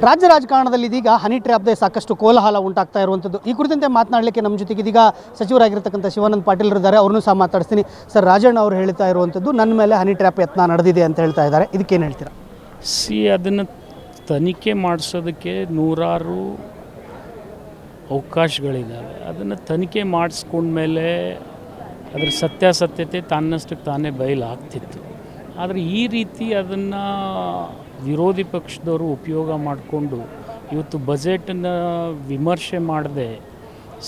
ರಾಜ್ಯ ರಾಜಕಾರಣದಲ್ಲಿ ಇದೀಗ ಹನಿ ಟ್ರ್ಯಾಪ್ದೇ ಸಾಕಷ್ಟು ಕೋಲಾಹಲ ಉಂಟಾಗ್ತಾ ಇರುವಂಥದ್ದು. ಈ ಕುರಿತಂತೆ ಮಾತನಾಡಲಿಕ್ಕೆ ನಮ್ಮ ಜೊತೆಗೆ ಇದೀಗ ಸಚಿವರಾಗಿರ್ತಕ್ಕಂಥ ಶಿವಾನಂದ ಪಾಟೀಲ್ ಇದ್ದಾರೆ. ಅವ್ರನ್ನೂ ಸಹ ಮಾತಾಡ್ತೀನಿ. ಸರ್, ರಾಜಣ್ಣ ಅವರು ಹೇಳ್ತಾ ಇರುವಂಥದ್ದು ನನ್ನ ಮೇಲೆ ಹನಿ ಟ್ರ್ಯಾಪ್ ಯತ್ನ ನಡೆದಿದೆ ಅಂತ ಹೇಳ್ತಾ ಇದ್ದಾರೆ. ಇದಕ್ಕೇನು ಹೇಳ್ತೀರಾ? ಅದನ್ನು ತನಿಖೆ ಮಾಡಿಸೋದಕ್ಕೆ ನೂರಾರು ಅವಕಾಶಗಳಿದ್ದಾವೆ. ಅದನ್ನು ತನಿಖೆ ಮಾಡಿಸ್ಕೊಂಡ್ಮೇಲೆ ಅದರ ಸತ್ಯಾಸತ್ಯತೆ ತನ್ನಷ್ಟಕ್ಕೆ ತಾನೇ ಬಯಲಾಗ್ತಿತ್ತು. ಆದರೆ ಈ ರೀತಿ ಅದನ್ನು ವಿರೋಧಿ ಪಕ್ಷದವರು ಉಪಯೋಗ ಮಾಡಿಕೊಂಡು ಇವತ್ತು ಬಜೆಟನ್ನು ವಿಮರ್ಶೆ ಮಾಡದೆ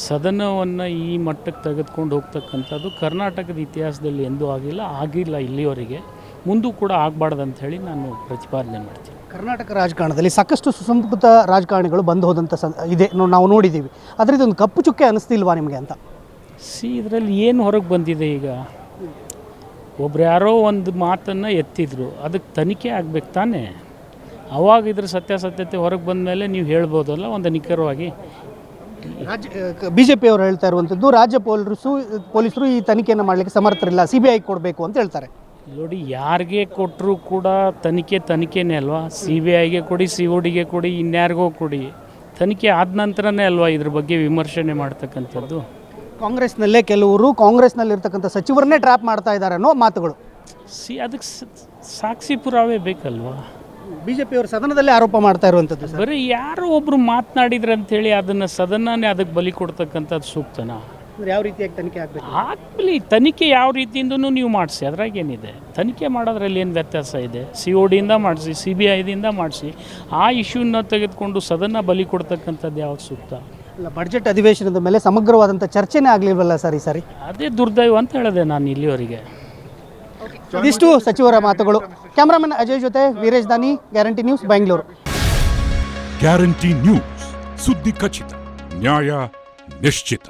ಸದನವನ್ನು ಈ ಮಟ್ಟಕ್ಕೆ ತೆಗೆದುಕೊಂಡು ಹೋಗ್ತಕ್ಕಂಥದ್ದು ಕರ್ನಾಟಕದ ಇತಿಹಾಸದಲ್ಲಿ ಎಂದೂ ಆಗಿಲ್ಲ ಇಲ್ಲಿವರೆಗೆ, ಮುಂದೂ ಕೂಡ ಆಗಬಾರ್ದು ಅಂಥೇಳಿ ನಾನು ಪ್ರತಿಪಾದನೆ ಮಾಡ್ತೀನಿ. ಕರ್ನಾಟಕ ರಾಜಕಾರಣದಲ್ಲಿ ಸಾಕಷ್ಟು ಸುಸಂಸ್ಕೃತ ರಾಜಕಾರಣಿಗಳು ಬಂದು ಹೋದಂಥ ಇದೆ, ನಾವು ನೋಡಿದ್ದೀವಿ. ಆದರೆ ಇದೊಂದು ಕಪ್ಪು ಚುಕ್ಕೆ ಅನ್ನಿಸ್ತಿಲ್ವಾ ನಿಮಗೆ ಅಂತ? ಇದರಲ್ಲಿ ಏನು ಹೊರಗೆ ಬಂದಿದೆ? ಈಗ ಒಬ್ರು ಯಾರೋ ಒಂದು ಮಾತನ್ನು ಎತ್ತಿದ್ರು, ಅದಕ್ಕೆ ತನಿಖೆ ಆಗಬೇಕು ತಾನೇ. ಅವಾಗ ಇದ್ರ ಸತ್ಯಾಸತ್ಯತೆ ಹೊರಗೆ ಬಂದ ಮೇಲೆ ನೀವು ಹೇಳ್ಬೋದಲ್ಲ ಒಂದು ನಿಖರವಾಗಿ. BJP ಅವರು ಹೇಳ್ತಾ ಇರುವಂಥದ್ದು ರಾಜ್ಯ ಪೊಲೀಸರು ಈ ತನಿಖೆಯನ್ನು ಮಾಡಲಿಕ್ಕೆ ಸಮರ್ಥರಿಲ್ಲ, CBI ಕೊಡಬೇಕು ಅಂತ ಹೇಳ್ತಾರೆ. ನೋಡಿ, ಯಾರಿಗೆ ಕೊಟ್ಟರು ಕೂಡ ತನಿಖೆನೇ ಅಲ್ವಾ. CBIಗೆ ಕೊಡಿ, CODಗೆ ಕೊಡಿ, ಇನ್ಯಾರಿಗೋ ಕೊಡಿ, ತನಿಖೆ ಆದ ನಂತರನೇ ಅಲ್ವಾ ಇದ್ರ ಬಗ್ಗೆ ವಿಮರ್ಶನೆ ಮಾಡ್ತಕ್ಕಂಥದ್ದು. ಕಾಂಗ್ರೆಸ್ನಲ್ಲೇ ಕೆಲವರು ಕಾಂಗ್ರೆಸ್ನಲ್ಲಿರ್ತಕ್ಕಂಥ ಸಚಿವರನ್ನೇ ಟ್ರ್ಯಾಪ್ ಮಾಡ್ತಾ ಇದ್ದಾರೆ ಅನ್ನೋ ಮಾತುಗಳು. ಅದಕ್ಕೆ ಸಾಕ್ಷಿ ಪುರಾವೆ ಬೇಕಲ್ವಾ. BJP ಅವರು ಸದನದಲ್ಲೇ ಆರೋಪ ಮಾಡ್ತಾ ಇರುವಂಥದ್ದು. ಬರೀ ಯಾರೋ ಒಬ್ಬರು ಮಾತನಾಡಿದ್ರೆ ಅಂಥೇಳಿ ಅದನ್ನು ಸದನನೇ ಅದಕ್ಕೆ ಬಲಿ ಕೊಡ್ತಕ್ಕಂಥದ್ದು ಸೂಕ್ತನಾ? ಯಾವ ರೀತಿಯಾಗಿ ತನಿಖೆ ಆಗಬೇಕು? ಆಗಲಿ, ತನಿಖೆ ಯಾವ ರೀತಿಯಿಂದನೂ ನೀವು ಮಾಡಿಸಿ, ಅದ್ರಾಗೇನಿದೆ. ತನಿಖೆ ಮಾಡೋದ್ರಲ್ಲಿ ಏನು ವ್ಯತ್ಯಾಸ ಇದೆ? CODಯಿಂದ ಮಾಡಿಸಿ, CBIದಿಂದ ಮಾಡಿಸಿ, ಆ ಇಶ್ಯೂನ ತೆಗೆದುಕೊಂಡು ಸದನ ಬಲಿ ಕೊಡ್ತಕ್ಕಂಥದ್ದು ಯಾವ್ದು ಸೂಕ್ತ? ಇಲ್ಲ, ಬಡ್ಜೆಟ್ ಅಧಿವೇಶನದ ಮೇಲೆ ಸಮಗ್ರವಾದಂಥ ಚರ್ಚೆನೇ ಆಗಲಿಲ್ವಲ್ಲ ಸರ್ ಈ ಸಾರಿ? ಅದೇ ದುರ್ದೈವ ಅಂತ ಹೇಳಿದೆ ನಾನು ಇಲ್ಲಿವರೆಗೆ. ಇದಿಷ್ಟು ಸಚಿವರ ಮಾತುಗಳು. ಕ್ಯಾಮ್ರಾಮನ್ ಅಜಯ್ ಜೊತೆ ವೀರೇಶ್ ದಾನಿ, guarantee news, Bengaluru. Guarantee news, ಸುದ್ದಿ ಖಚಿತ, ನ್ಯಾಯ ನಿಶ್ಚಿತ.